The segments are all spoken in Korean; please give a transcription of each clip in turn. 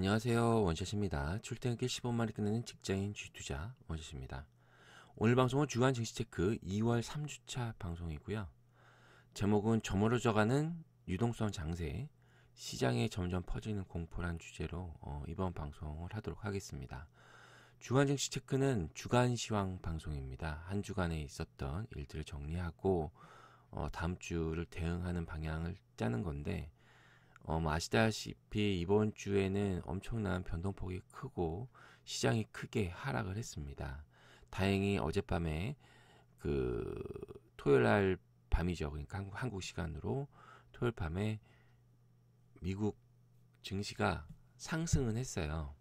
안녕하세요. 원샷입니다. 출퇴근길 15만이 끝내는 직장인 쥐투자 원샷입니다. 오늘 방송은 주간 증시 체크 2월 3주차 방송이고요. 제목은 저물어져가는 유동성 장세, 시장에 점점 퍼지는 공포란 주제로 이번 방송을 하도록 하겠습니다. 주간 증시 체크는 주간 시황 방송입니다. 한 주간에 있었던 일들을 정리하고 다음 주를 대응하는 방향을 짜는 건데 아시다시피 이번 주에는 엄청난 변동폭이 크고 시장이 크게 하락을 했습니다. 다행히 어젯밤에 그 토요일 날 밤이죠. 그러니까 한국 시간으로 토요일 밤에 미국 증시가 상승은 했어요.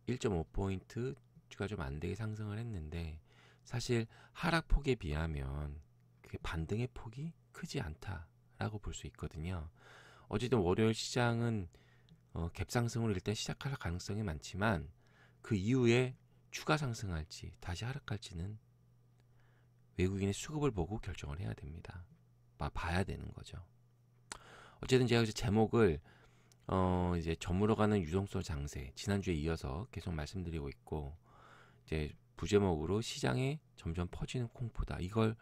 1.5포인트 주가 좀 안 되게 상승을 했는데 사실 하락폭에 비하면 그게 반등의 폭이 크지 않다라고 볼 수 있거든요. 어쨌든 월요일 시장은 갭상승으로 일단 시작할 가능성이 많지만 그 이후에 추가 상승할지 다시 하락할지는 외국인의 수급을 보고 결정을 해야 됩니다. 봐야 되는 거죠. 어쨌든 제가 이제 제목을 이제 저물어가는 유동성 장세 지난주에 이어서 계속 말씀드리고 있고 이제 부제목으로 시장에 점점 퍼지는 공포다. 이걸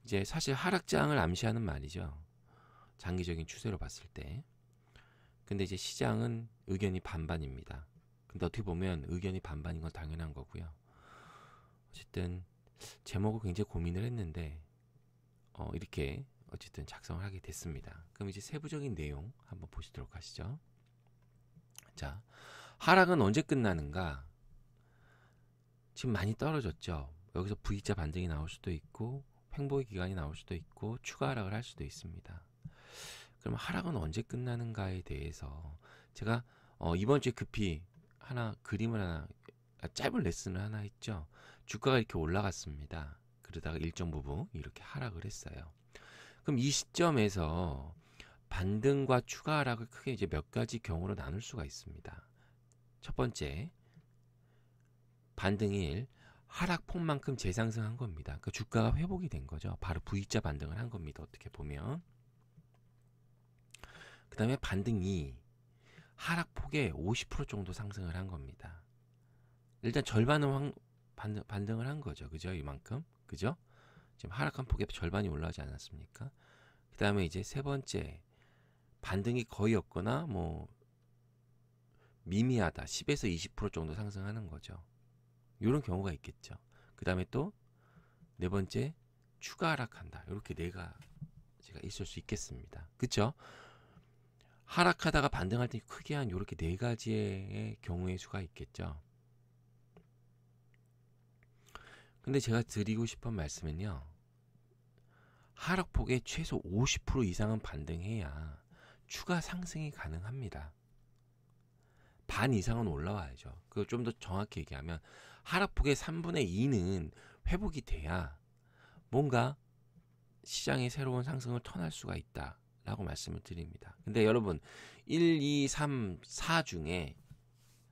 이제 사실 하락장을 암시하는 말이죠. 장기적인 추세로 봤을 때. 근데 이제 시장은 의견이 반반입니다. 근데 어떻게 보면 의견이 반반인 건 당연한 거고요. 어쨌든 제목을 굉장히 고민을 했는데 이렇게 어쨌든 작성을 하게 됐습니다. 그럼 이제 세부적인 내용 한번 보시도록 하시죠. 자, 하락은 언제 끝나는가? 지금 많이 떨어졌죠. 여기서 V자 반등이 나올 수도 있고 횡보의 기간이 나올 수도 있고 추가 하락을 할 수도 있습니다. 그럼 하락은 언제 끝나는가에 대해서 제가 이번 주에 급히 그림을 하나 짧은 레슨을 하나 했죠. 주가가 이렇게 올라갔습니다. 그러다가 일정 부분 이렇게 하락을 했어요. 그럼 이 시점에서 반등과 추가 하락을 크게 이제 몇 가지 경우로 나눌 수가 있습니다. 첫 번째, 반등일 하락폭만큼 재상승한 겁니다. 그러니까 주가가 회복이 된 거죠. 바로 V자 반등을 한 겁니다. 어떻게 보면. 그 다음에 반등 2, 하락폭의 50% 정도 상승을 한 겁니다. 일단 절반은 반등을 한 거죠. 그죠? 이만큼. 그죠? 지금 하락한 폭의 절반이 올라가지 않았습니까? 그 다음에 이제 세 번째, 반등이 거의 없거나 뭐 미미하다. 10에서 20% 정도 상승하는 거죠. 이런 경우가 있겠죠. 그 다음에 또 네 번째, 추가 하락한다. 이렇게 네 가지가 있을 수 있겠습니다. 그쵸? 하락하다가 반등할 때 크게 한 이렇게 네 가지의 경우의 수가 있겠죠. 근데 제가 드리고 싶은 말씀은요. 하락폭의 최소 50% 이상은 반등해야 추가 상승이 가능합니다. 반 이상은 올라와야죠. 그걸 좀 더 정확히 얘기하면 하락폭의 3분의 2는 회복이 돼야 뭔가 시장의 새로운 상승을 턴할 수가 있다 라고 말씀을 드립니다. 근데 여러분 1, 2, 3, 4 중에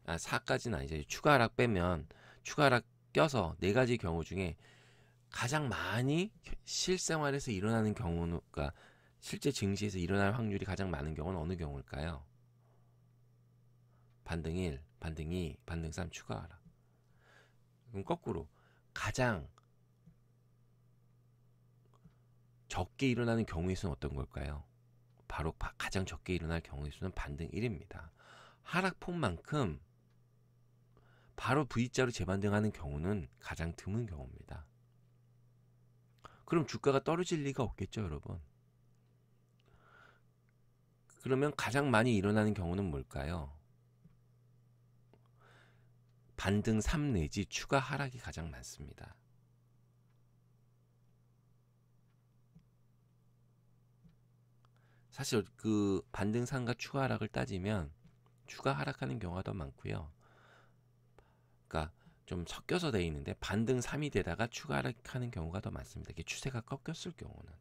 4까지는 아니죠. 추가 하락 빼면 추가 하락 껴서 네 가지 경우 중에 가장 많이 실생활에서 일어나는 경우는 그러니까 실제 증시에서 일어날 확률이 가장 많은 경우는 어느 경우일까요? 반등 1, 반등 2, 반등 3 추가 하락. 그럼 거꾸로 가장 적게 일어나는 경우의 수는 어떤 걸까요? 바로 가장 적게 일어날 경우의 수는 반등 1입니다. 하락폭만큼 바로 V자로 재반등하는 경우는 가장 드문 경우입니다. 그럼 주가가 떨어질 리가 없겠죠, 여러분. 그러면 가장 많이 일어나는 경우는 뭘까요? 반등 3 내지 추가 하락이 가장 많습니다. 사실 그 반등 3과 추가 하락을 따지면 추가 하락하는 경우가 더 많고요. 그러니까 좀 섞여서 돼 있는데 반등 3이 되다가 추가 하락하는 경우가 더 많습니다. 이게 추세가 꺾였을 경우는.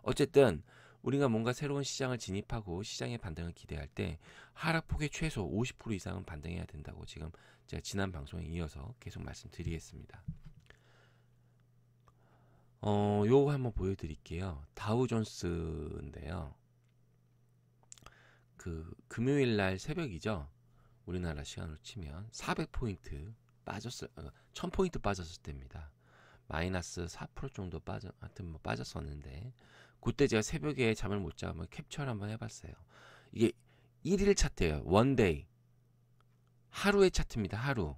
어쨌든 우리가 뭔가 새로운 시장을 진입하고 시장의 반등을 기대할 때 하락폭의 최소 50% 이상은 반등해야 된다고 지금 제가 지난 방송에 이어서 계속 말씀드리겠습니다. 요거 한번 보여드릴게요. 다우존스인데요. 그 금요일 날 새벽이죠. 우리나라 시간으로 치면 400포인트 빠졌을 1000포인트 빠졌을 때입니다. 마이너스 4% 정도 하여튼 뭐 빠졌었는데 그때 제가 새벽에 잠을 못 자고 캡처를 한번 해봤어요. 이게 1일 차트예요. 원데이 하루의 차트입니다. 하루.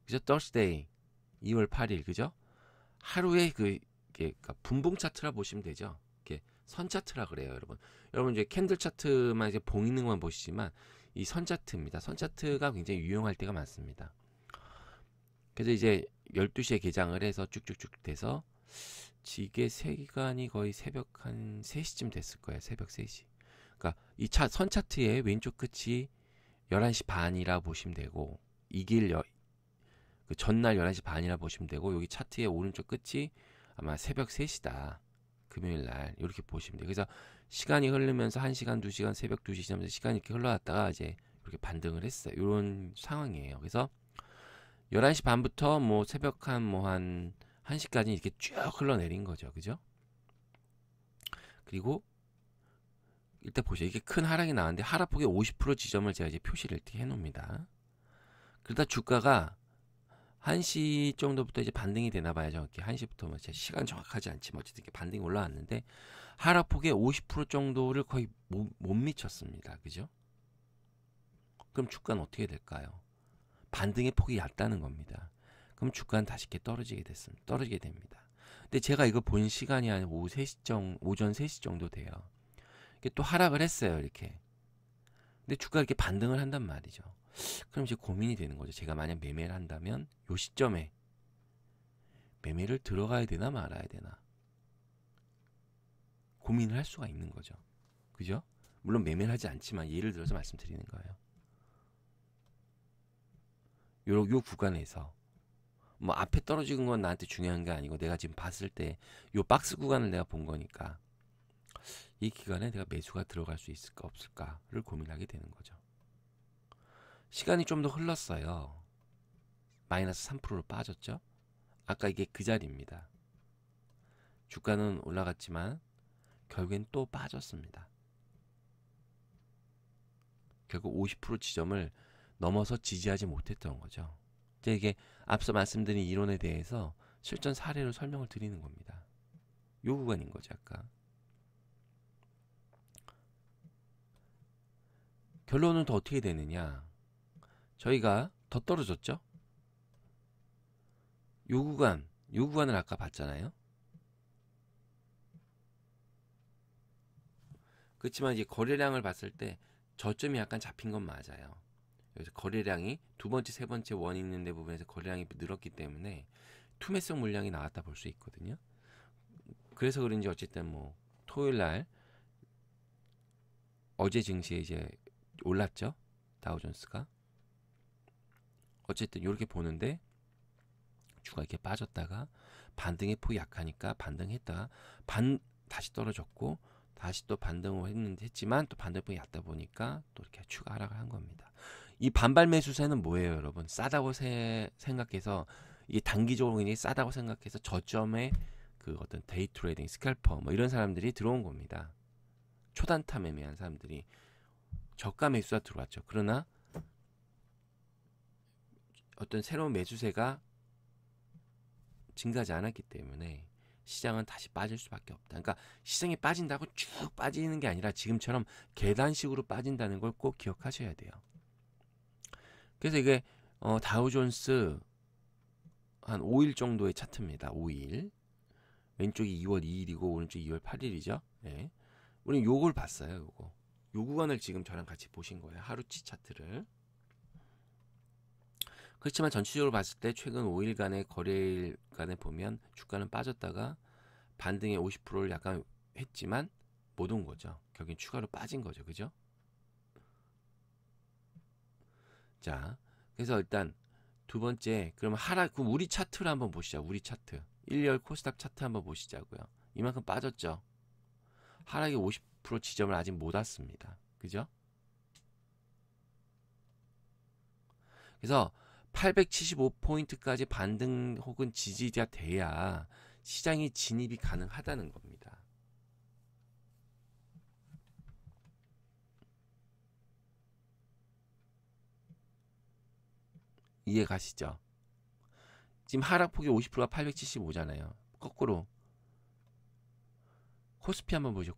그죠? Thursday 2월 8일 그죠? 하루의 그러니까 분봉 차트라 보시면 되죠. 이렇게 선 차트라 그래요, 여러분. 여러분 이제 캔들 차트만 이제 봉있는 것만 보시지만 이 선 차트입니다. 선 차트가 굉장히 유용할 때가 많습니다. 그래서 이제 12시에 개장을 해서 쭉쭉쭉 돼서 지게 세기간이 거의 새벽 한 3시쯤 됐을 거예요. 새벽 3시. 그러니까 이 선 차트의 왼쪽 끝이 11시 반이라 보시면 되고 그 전날 11시 반이라 보시면 되고 여기 차트의 오른쪽 끝이 아마 새벽 3시다. 금요일 날 이렇게 보시면 돼요. 그래서 시간이 흐르면서 1시간, 2시간, 새벽 2시 지나면서 시간이 이렇게 흘러갔다가 이제 이렇게 반등을 했어요. 이런 상황이에요. 그래서 11시 반부터 뭐 새벽 한 1시까지 이렇게 쭉 흘러내린 거죠. 그죠? 그리고 일단 보세요. 이게 큰 하락이 나왔는데 하락폭의 50% 지점을 제가 이제 표시를 이렇게 해 놓습니다. 그러다 주가가 1시 정도부터 이제 반등이 되나 봐야죠. 이렇게 1시부터 뭐 시간 정확하지 않지만 어쨌든 이렇게 반등이 올라왔는데 하락폭의 50% 정도를 거의 못 미쳤습니다. 그죠? 그럼 주가는 어떻게 될까요? 반등의 폭이 얕다는 겁니다. 그럼 주가는 다시 이렇게 떨어지게 됩니다. 근데 제가 이거 본 시간이 한 오전 3시 정도 돼요. 이게 또 하락을 했어요, 이렇게. 근데 주가가 이렇게 반등을 한단 말이죠. 그럼 이제 고민이 되는 거죠. 제가 만약 매매를 한다면 요 시점에 매매를 들어가야 되나 말아야 되나 고민을 할 수가 있는 거죠. 그죠? 물론 매매를 하지 않지만 예를 들어서 말씀드리는 거예요. 요 구간에서 뭐 앞에 떨어지는 건 나한테 중요한 게 아니고 내가 지금 봤을 때 요 박스 구간을 내가 본 거니까 이 기간에 내가 매수가 들어갈 수 있을까 없을까를 고민하게 되는 거죠. 시간이 좀 더 흘렀어요. 마이너스 3%로 빠졌죠. 아까 이게 그 자리입니다. 주가는 올라갔지만 결국엔 또 빠졌습니다. 결국 50% 지점을 넘어서 지지하지 못했던 거죠. 이게 앞서 말씀드린 이론에 대해서 실전 사례로 설명을 드리는 겁니다. 요 구간인 거죠. 아까 결론은 더 어떻게 되느냐, 저희가 더 떨어졌죠. 요 구간을 아까 봤잖아요. 그렇지만 이제 거래량을 봤을 때 저점이 약간 잡힌 건 맞아요. 그래서 거래량이 두 번째, 세 번째 원 있는 데 부분에서 거래량이 늘었기 때문에 투매성 물량이 나왔다 볼 수 있거든요. 그래서 그런지 어쨌든 뭐 토요일 날 어제 증시에 이제 올랐죠. 다우존스가. 어쨌든 이렇게 보는데 주가 이렇게 빠졌다가 반등의 폭이 약하니까 반등했다가 다시 떨어졌고 다시 또 반등을 했지만 또 반등폭이 얕다 보니까 또 이렇게 추가 하락을 한 겁니다. 이 반발 매수세는 뭐예요, 여러분? 싸다고 생각해서 이게 단기적으로 굉장히 싸다고 생각해서 저점에 그 어떤 데이 트레이딩, 스칼퍼 뭐 이런 사람들이 들어온 겁니다. 초단타 매매한 사람들이 저가 매수가 들어왔죠. 그러나 어떤 새로운 매수세가 증가하지 않았기 때문에 시장은 다시 빠질 수밖에 없다. 그러니까 시장이 빠진다고 쭉 빠지는 게 아니라 지금처럼 계단식으로 빠진다는 걸 꼭 기억하셔야 돼요. 그래서 이게 다우존스 한 5일 정도의 차트입니다. 5일. 왼쪽이 2월 2일이고 오른쪽이 2월 8일이죠. 네. 우리는 요걸 봤어요. 요거. 요 구간을 지금 저랑 같이 보신 거예요. 하루치 차트를. 그렇지만 전체적으로 봤을 때 최근 5일간의 거래일간에 보면 주가는 빠졌다가 반등의 50%를 약간 했지만 못 온 거죠. 결국엔 추가로 빠진 거죠. 그죠? 자, 그래서 일단 두 번째, 그러면 그럼 우리 차트를 한번 보시죠. 우리 차트. 1열 코스닥 차트 한번 보시자고요. 이만큼 빠졌죠. 하락의 50% 지점을 아직 못 왔습니다. 그죠? 그래서 875포인트까지 반등 혹은 지지가 돼야 시장이 진입이 가능하다는 겁니다. 이해 가시죠? 지금 하락폭이 50%가 875잖아요. 거꾸로 코스피 한번 보죠.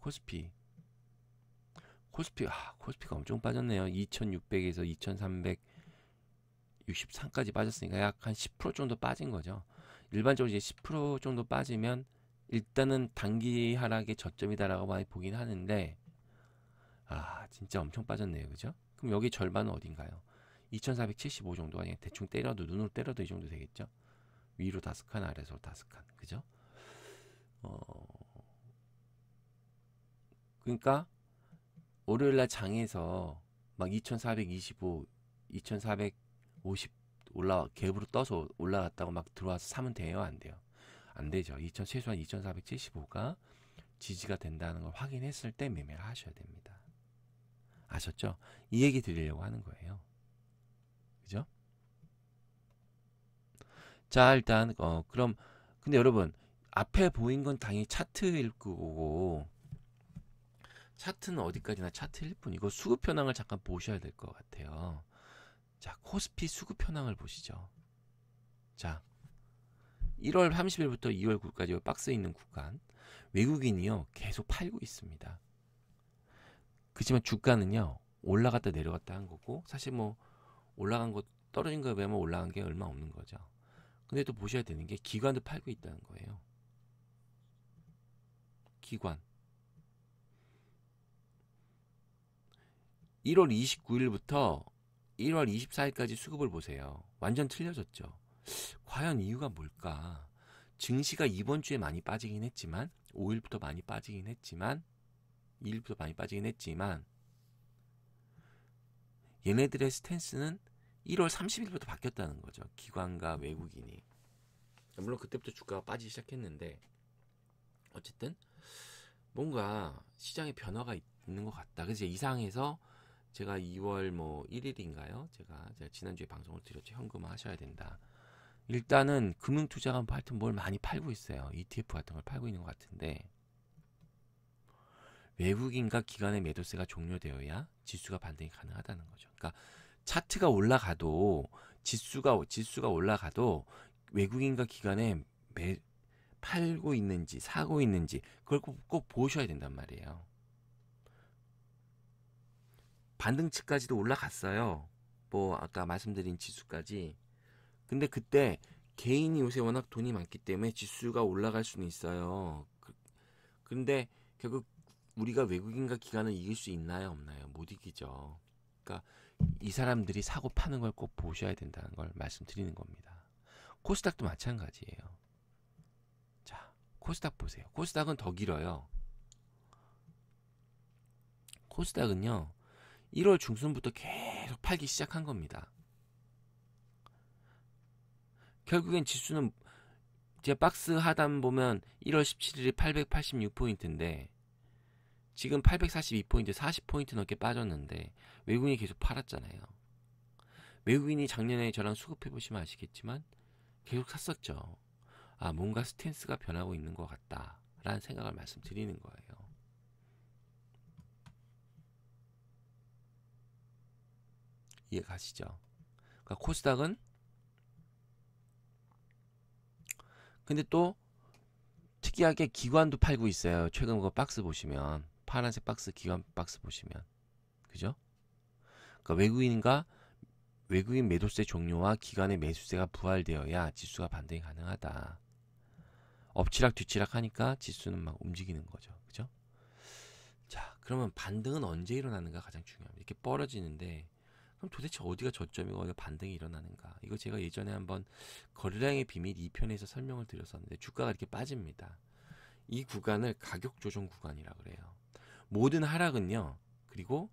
코스피가 엄청 빠졌네요. 2600에서 2363까지 빠졌으니까 약 한 10% 정도 빠진 거죠. 일반적으로 이제 10% 정도 빠지면 일단은 단기 하락의 저점이다라고 많이 보긴 하는데, 진짜 엄청 빠졌네요. 그죠? 그럼 여기 절반은 어딘가요? 2475 정도가 그냥 대충 때려도, 눈으로 때려도 이 정도 되겠죠? 위로 5칸, 아래로 5칸. 그죠? 그러니까 월요일날 장에서 막 2425, 2450 갭으로 떠서 올라갔다고 막 들어와서 사면 돼요? 안 돼요? 안 되죠. 최소한 2475가 지지가 된다는 걸 확인했을 때 매매를 하셔야 됩니다. 아셨죠? 이 얘기 드리려고 하는 거예요. 그죠? 자, 일단 그럼 근데 여러분, 앞에 보인 건 당연히 차트일 거고, 차트는 어디까지나 차트일 뿐. 이거 수급 현황을 잠깐 보셔야 될 것 같아요. 자, 코스피 수급 현황을 보시죠. 자, 1월 30일부터 2월 9일까지 박스에 있는 구간, 외국인이요 계속 팔고 있습니다. 그렇지만 주가는요 올라갔다 내려갔다 한 거고, 사실 뭐 올라간 거 떨어진 거에 비하면 올라간 게 얼마 없는 거죠. 근데 또 보셔야 되는 게 기관도 팔고 있다는 거예요. 기관 1월 29일부터 1월 24일까지 수급을 보세요. 완전 틀려졌죠. 과연 이유가 뭘까? 증시가 이번 주에 많이 빠지긴 했지만, 5일부터 많이 빠지긴 했지만, 2일부터 많이 빠지긴 했지만, 얘네들의 스탠스는 1월 30일부터 바뀌었다는 거죠. 기관과 외국인이. 물론 그때부터 주가가 빠지기 시작했는데, 어쨌든 뭔가 시장에 변화가 있는 것 같다. 그래서 이상해서 제가 2월 1일인가요? 제가 지난주에 방송을 드렸죠. 현금화 하셔야 된다. 일단은 금융투자가 하여튼 뭘 많이 팔고 있어요. ETF 같은 걸 팔고 있는 것 같은데, 외국인과 기관의 매도세가 종료되어야 지수가 반등이 가능하다는 거죠. 그러니까 차트가 올라가도, 지수가 올라가도 외국인과 기관의 팔고 있는지 사고 있는지 그걸 꼭 보셔야 된단 말이에요. 반등치까지도 올라갔어요. 뭐 아까 말씀드린 지수까지. 근데 그때 개인이 요새 워낙 돈이 많기 때문에 지수가 올라갈 수는 있어요. 근데 결국 우리가 외국인과 기관을 이길 수 있나요? 없나요? 못 이기죠. 그러니까 이 사람들이 사고 파는 걸 꼭 보셔야 된다는 걸 말씀드리는 겁니다. 코스닥도 마찬가지예요. 자, 코스닥 보세요. 코스닥은 더 길어요. 코스닥은요 1월 중순부터 계속 팔기 시작한 겁니다. 결국엔 지수는 제 박스 하단 보면 1월 17일이 886포인트인데 지금 842포인트, 40포인트 넘게 빠졌는데 외국인이 계속 팔았잖아요. 외국인이 작년에 저랑 수급해보시면 아시겠지만 계속 샀었죠. 뭔가 스탠스가 변하고 있는 것 같다 라는 생각을 말씀드리는 거예요. 이해 가시죠? 그러니까 코스닥은 근데 또 특이하게 기관도 팔고 있어요. 최근 그 박스 보시면 파란색 박스, 기관 박스 보시면, 그죠? 그러니까 외국인 매도세 종료와 기관의 매수세가 부활되어야 지수가 반등이 가능하다. 엎치락 뒤치락 하니까 지수는 막 움직이는 거죠. 그죠? 자, 그러면 반등은 언제 일어나는가 가장 중요합니다. 이렇게 벌어지는데 그럼 도대체 어디가 저점이고 어디가 반등이 일어나는가? 이거 제가 예전에 한번 거래량의 비밀 2편에서 설명을 드렸었는데 주가가 이렇게 빠집니다. 이 구간을 가격 조정 구간이라고 그래요. 모든 하락은요. 그리고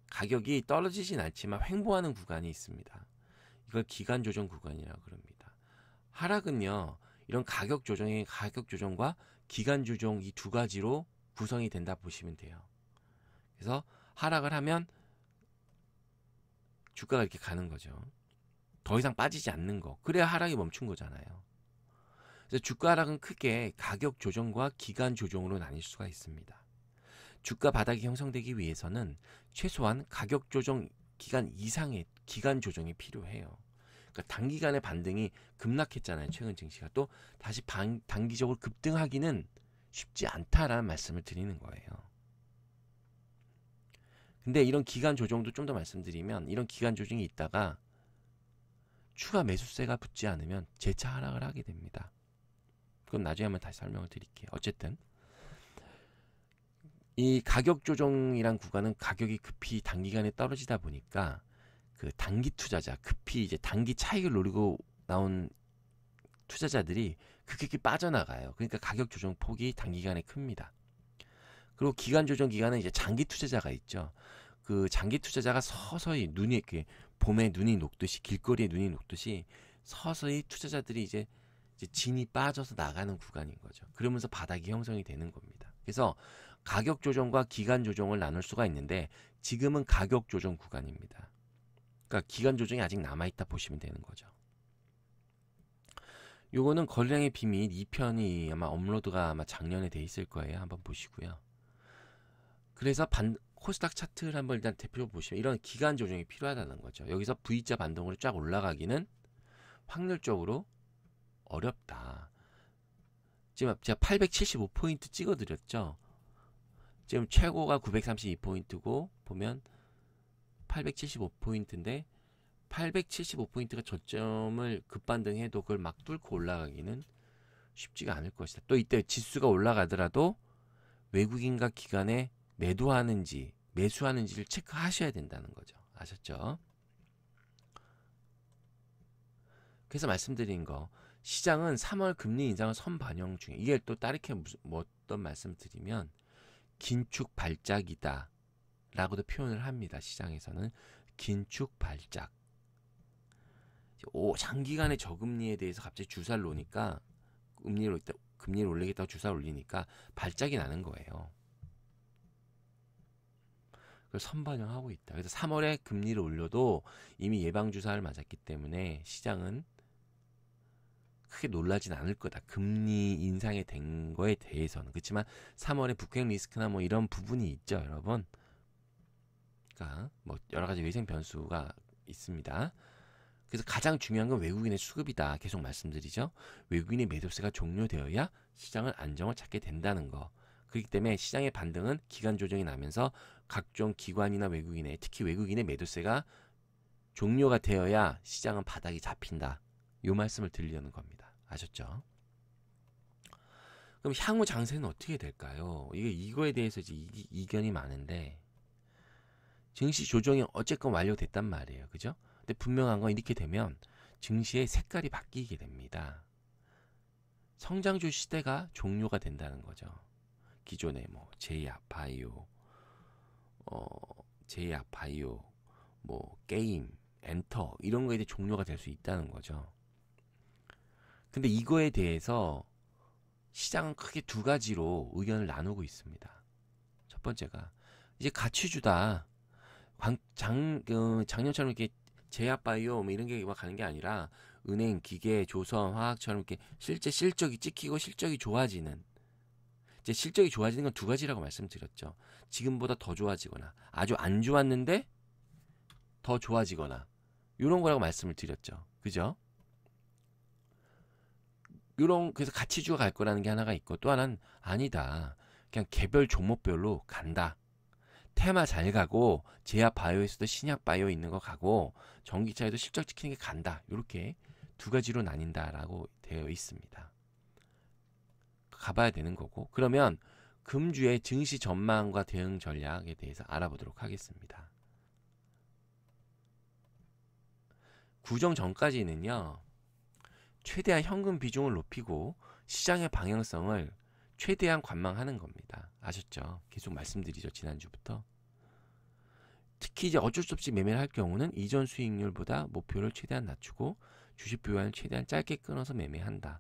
가격이 떨어지진 않지만 횡보하는 구간이 있습니다. 이걸 기간 조정 구간이라고 그럽니다. 하락은요. 이런 가격 조정과 기간 조정 이 두 가지로 구성이 된다 보시면 돼요. 그래서 하락을 하면 주가가 이렇게 가는 거죠. 더 이상 빠지지 않는 거. 그래야 하락이 멈춘 거잖아요. 그래서 주가 하락은 크게 가격 조정과 기간 조정으로 나뉠 수가 있습니다. 주가 바닥이 형성되기 위해서는 최소한 가격 조정 기간 이상의 기간 조정이 필요해요. 그러니까 단기간의 반등이 급락했잖아요. 최근 증시가 또 다시 단기적으로 급등하기는 쉽지 않다라는 말씀을 드리는 거예요. 근데 이런 기간 조정도 좀 더 말씀드리면 이런 기간 조정이 있다가 추가 매수세가 붙지 않으면 재차 하락을 하게 됩니다. 그건 나중에 한번 다시 설명을 드릴게요. 어쨌든 이 가격 조정이란 구간은 가격이 급히 단기간에 떨어지다 보니까 그 단기 투자자, 급히 이제 단기 차익을 노리고 나온 투자자들이 급격히 빠져나가요. 그러니까 가격 조정 폭이 단기간에 큽니다. 그리고 기간 조정 기간은 이제 장기 투자자가 있죠. 그 장기 투자자가 서서히 눈이 이렇게 봄에 눈이 녹듯이 길거리에 눈이 녹듯이 서서히 투자자들이 이제 진이 빠져서 나가는 구간인 거죠. 그러면서 바닥이 형성이 되는 겁니다. 그래서 가격 조정과 기간 조정을 나눌 수가 있는데 지금은 가격 조정 구간입니다. 그러니까 기간 조정이 아직 남아있다 보시면 되는 거죠. 요거는 거래량의 비밀 2편이 아마 업로드가 아마 작년에 돼 있을 거예요. 한번 보시고요. 그래서 코스닥 차트를 한번 일단 대표로 보시면 이런 기간 조정이 필요하다는 거죠. 여기서 V자 반동으로 쫙 올라가기는 확률적으로 어렵다. 지금 제가 875포인트 찍어드렸죠. 지금 최고가 932포인트고 보면 875포인트인데 875포인트가 저점을 급반등해도 그걸 막 뚫고 올라가기는 쉽지가 않을 것이다. 또 이때 지수가 올라가더라도 외국인과 기관에 매도하는지 매수하는지를 체크하셔야 된다는 거죠. 아셨죠? 그래서 말씀드린 거 시장은 3월 금리 인상을 선반영 중에 이게 또 다르게 어떤 말씀 드리면 긴축 발작이다 라고도 표현을 합니다. 시장에서는 긴축 발작. 장기간의 저금리에 대해서 갑자기 주사를 놓으니까 금리를 올리겠다고 주사를 올리니까 발작이 나는 거예요. 그걸 선반영하고 있다. 그래서 3월에 금리를 올려도 이미 예방주사를 맞았기 때문에 시장은 크게 놀라진 않을 거다. 금리 인상이 된 거에 대해서는. 그렇지만 3월에 북핵 리스크나 뭐 이런 부분이 있죠, 여러분. 그러니까 뭐 여러 가지 외생 변수가 있습니다. 그래서 가장 중요한 건 외국인의 수급이다. 계속 말씀드리죠. 외국인의 매도세가 종료되어야 시장은 안정을 찾게 된다는 거. 그렇기 때문에 시장의 반등은 기간 조정이 나면서 각종 기관이나 외국인의 특히 외국인의 매도세가 종료가 되어야 시장은 바닥이 잡힌다. 이 말씀을 드리려는 겁니다. 아셨죠? 그럼 향후 장세는 어떻게 될까요? 이거에 대해서 이제 이견이 많은데 증시 조정이 어쨌건 완료됐단 말이에요. 그죠? 근데 분명한 건 이렇게 되면 증시의 색깔이 바뀌게 됩니다. 성장주 시대가 종료가 된다는 거죠. 기존의 뭐 제약, 바이오, 뭐 게임, 엔터 이런 거에 대해 종료가 될 수 있다는 거죠. 근데 이거에 대해서 시장은 크게 두 가지로 의견을 나누고 있습니다. 첫 번째가 이제 가치주다. 작년처럼 이렇게 제약바이오 뭐 이런 게 막 가는 게 아니라 은행, 기계, 조선, 화학처럼 이렇게 실제 실적이 찍히고 실적이 좋아지는 이제 실적이 좋아지는 건 두 가지라고 말씀드렸죠. 지금보다 더 좋아지거나 아주 안 좋았는데 더 좋아지거나 이런 거라고 말씀을 드렸죠. 그죠? 그래서 가치주가 갈 거라는 게 하나가 있고 또 하나는 아니다. 그냥 개별 종목별로 간다. 테마 잘 가고 제약 바이오에서도 신약 바이오 있는 거 가고 전기차에도 실적 지키는 게 간다. 이렇게 두 가지로 나뉜다라고 되어 있습니다. 가봐야 되는 거고 그러면 금주의 증시 전망과 대응 전략에 대해서 알아보도록 하겠습니다. 구정 전까지는요. 최대한 현금 비중을 높이고 시장의 방향성을 최대한 관망하는 겁니다. 아셨죠? 계속 말씀드리죠. 지난주부터. 특히 이제 어쩔 수 없이 매매를 할 경우는 이전 수익률보다 목표를 최대한 낮추고 주식 보유한을 최대한 짧게 끊어서 매매한다.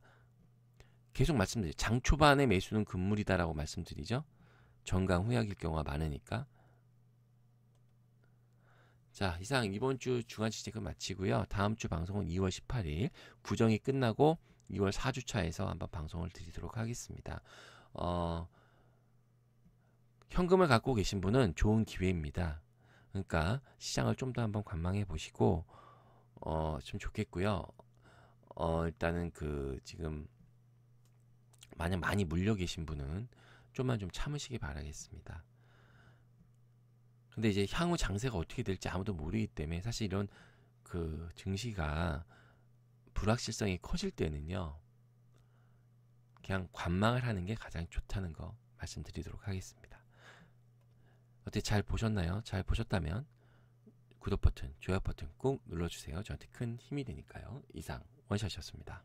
계속 말씀드리죠. 장 초반에 매수는 금물이다라고 말씀드리죠. 전강 후약일 경우가 많으니까. 자, 이상 이번 주 주간 시책은 마치고요. 다음 주 방송은 2월 18일 구정이 끝나고 2월 4주차에서 한번 방송을 드리도록 하겠습니다. 현금을 갖고 계신 분은 좋은 기회입니다. 그러니까 시장을 좀 더 한번 관망해 보시고 좀 좋겠고요. 일단은 그 지금 만약 많이 물려 계신 분은 좀만 좀 참으시기 바라겠습니다. 근데 이제 향후 장세가 어떻게 될지 아무도 모르기 때문에 사실 이런 그 증시가 불확실성이 커질 때는요, 그냥 관망을 하는 게 가장 좋다는 거 말씀드리도록 하겠습니다. 어떻게 잘 보셨나요? 잘 보셨다면 구독 버튼, 좋아요 버튼 꾹 눌러주세요. 저한테 큰 힘이 되니까요. 이상 원샷이었습니다.